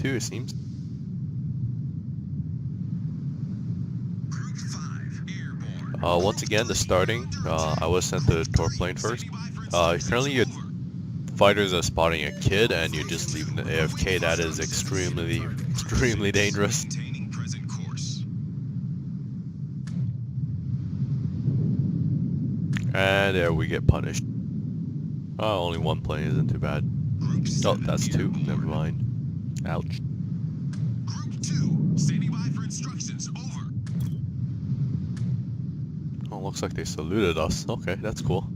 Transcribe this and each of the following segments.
pt2 it seems. Once again, the starting, I was sent to torp plane first. Currently your fighters are spotting a kid and you're just leaving the AFK. That is extremely dangerous. And there we get punished. Only one plane isn't too bad. Oh, that's two. Never mind. Ouch. Group 2, standing by for instructions. Over. Oh, looks like they saluted us. Okay, that's cool.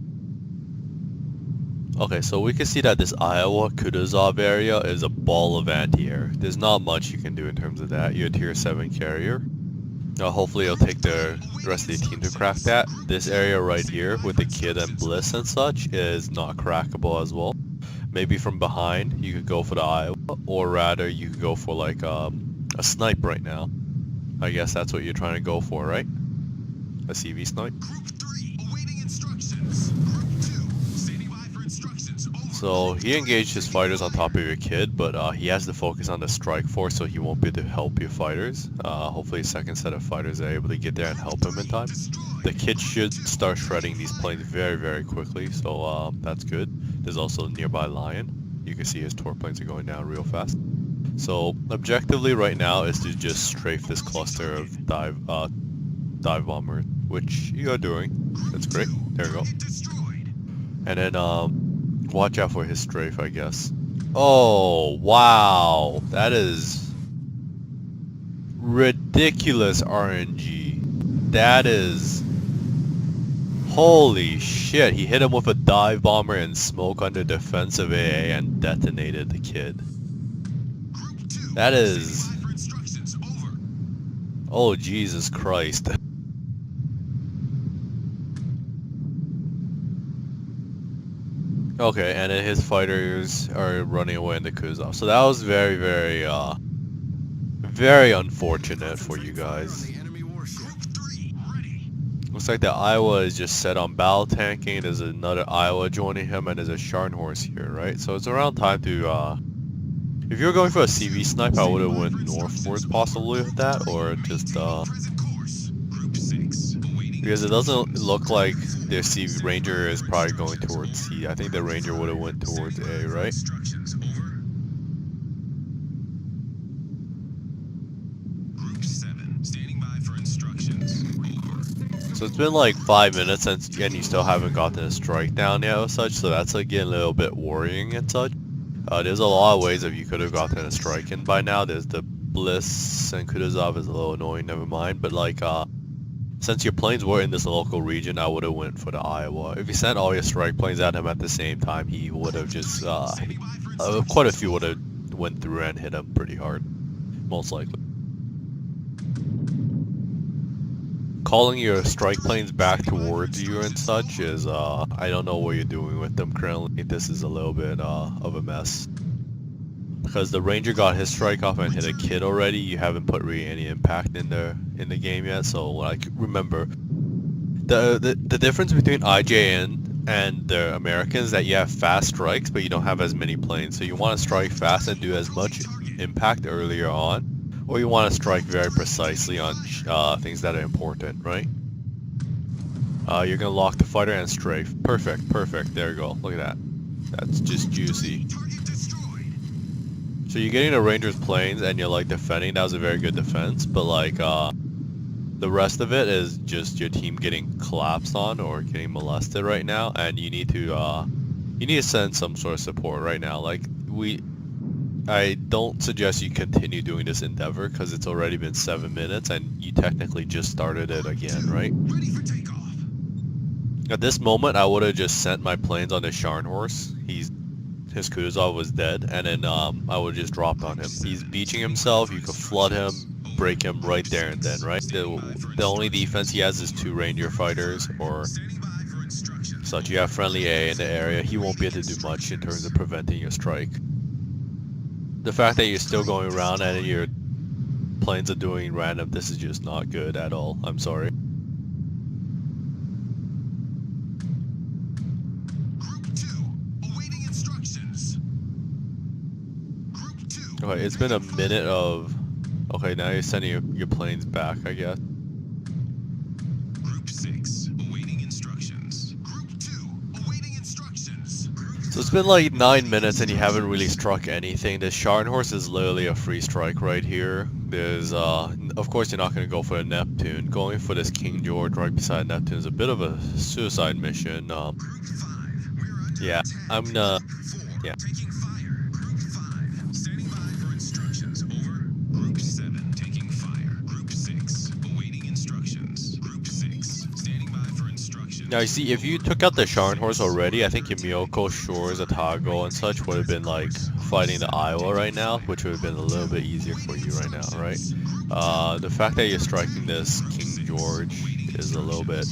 Okay, so we can see that this Iowa Kutuzov area is a ball of anti-air. There's not much you can do in terms of that. You're a tier 7 carrier. Hopefully it'll take the rest of the team to crack that. This area right here with the kid and Bliss and such is not crackable as well. Maybe from behind you could go for the Iowa, or rather you could go for like a snipe right now. I guess that's what you're trying to go for, right? A CV snipe. Group 3, awaiting instructions. Group 2, standing by for instructions. Over. So he engaged his fighters on top of your kid, but he has to focus on the strike force, so he won't be able to help your fighters. Hopefully a second set of fighters are able to get there and help him in time. The kid should start shredding these planes very quickly, so that's good. There's also a nearby lion. You can see his torp planes are going down real fast. So objectively right now is to just strafe this cluster of dive bombers, which you are doing. That's great. There we go. And then watch out for his strafe, I guess. Oh wow, that is ridiculous RNG. That is, holy shit. He hit him with a dive bomber and smoke under defensive AA and detonated the kid. That is, oh Jesus Christ. Okay, and then his fighters are running away in the Kutuzov. So that was very unfortunate for you guys. Looks like the Iowa is just set on battle tanking. There's another Iowa joining him, and there's a Scharnhorst here, right? So it's around time to, if you were going for a CV snipe, I would have went northwards possibly with that, or just, because it doesn't look like their CV Ranger is probably going towards C. I think the Ranger would have went towards A, right? So it's been like 5 minutes since, and you still haven't gotten a strike down yet or such, so that's like getting a little bit worrying and such. There's a lot of ways that you could have gotten a strike in by now. There's the Bliss and Kutuzov is a little annoying, never mind, but like, since your planes were in this local region, I would have went for the Iowa. If you sent all your strike planes at him at the same time, he would have just, quite a few would have went through and hit him pretty hard, most likely. Calling your strike planes back towards you and such is, I don't know what you're doing with them currently. This is a little bit of a mess. Because the Ranger got his strike off and hit a kid already, you haven't put really any impact in the game yet. So like, remember, the difference between IJN and the Americans is that you have fast strikes, but you don't have as many planes. So you want to strike fast and do as much impact earlier on, or you want to strike very precisely on things that are important, right? You're gonna lock the fighter and strafe. Perfect. There you go. Look at that. That's just juicy. So you're getting the Ranger's planes and you're like defending. That was a very good defense, but like the rest of it is just your team getting collapsed on or getting molested right now, and you need to send some sort of support right now. Like I don't suggest you continue doing this endeavor because it's already been 7 minutes and you technically just started it again, right? Ready for takeoff. At this moment, I would have just sent my planes on the Scharnhorst. His Kutuzov was dead, and then I would have just dropped on him. He's beaching himself. You could flood him, break him right there and then, right? The only defense he has is 2 Ranger fighters or such. You have friendly A in the area. He won't be able to do much in terms of preventing your strike. The fact that you're still going around and your planes are doing random, this is just not good at all. I'm sorry. Okay, it's been a minute of... Okay, now you're sending your planes back, I guess. Group 6, awaiting instructions. Group 2, awaiting instructions. Group So it's 5, been like 9 minutes and you awaiting haven't really instructions. struck anything. This Scharnhorst is literally a free strike right here. There's, of course you're not going to go for a Neptune. Going for this King George right beside Neptune is a bit of a suicide mission. Group 5, we're under Yeah, attack. I'm gonna... Group 4, Yeah. taking fire. Group 5, standing by for instructions. Over. Group 7, taking fire. Group 6, awaiting instructions. Group 6, standing by for instructions. Now you see, if you took out the Scharnhorst already, I think your Group Miyoko Shores, Atago, and such would have been like fighting the Iowa right now, which would have been a little bit easier for you right now, right? The fact that you're striking this King George is a little bit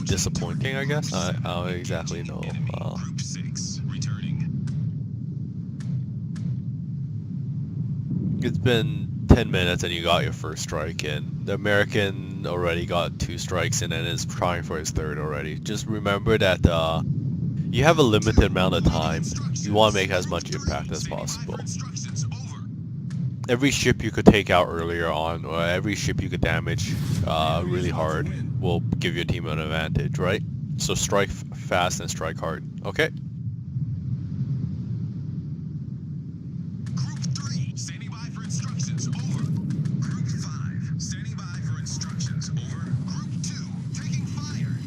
disappointing, I guess. I don't exactly know. Group 6, returning. It's been 10 minutes and you got your first strike in. The American already got 2 strikes in and is trying for his third already. Just remember that you have a limited amount of time. You want to make as much impact as possible. Every ship you could take out earlier on, or every ship you could damage really hard, will give your team an advantage, right? So strike fast and strike hard, okay? Group 3, standing by for instructions. Over. Group 5, standing by for instructions. Over. Group 2, taking fire.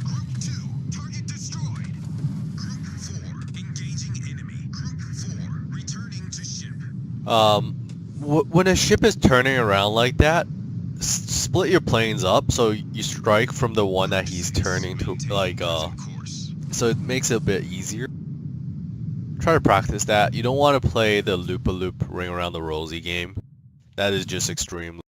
Group 2, target destroyed. Group 4, engaging enemy. Group 4, returning to ship. When a ship is turning around like that, split your planes up so you strike from the one that he's turning to, like, so it makes it a bit easier. Try to practice that. You don't want to play the loop-a-loop ring around the rosy game. That is just extremely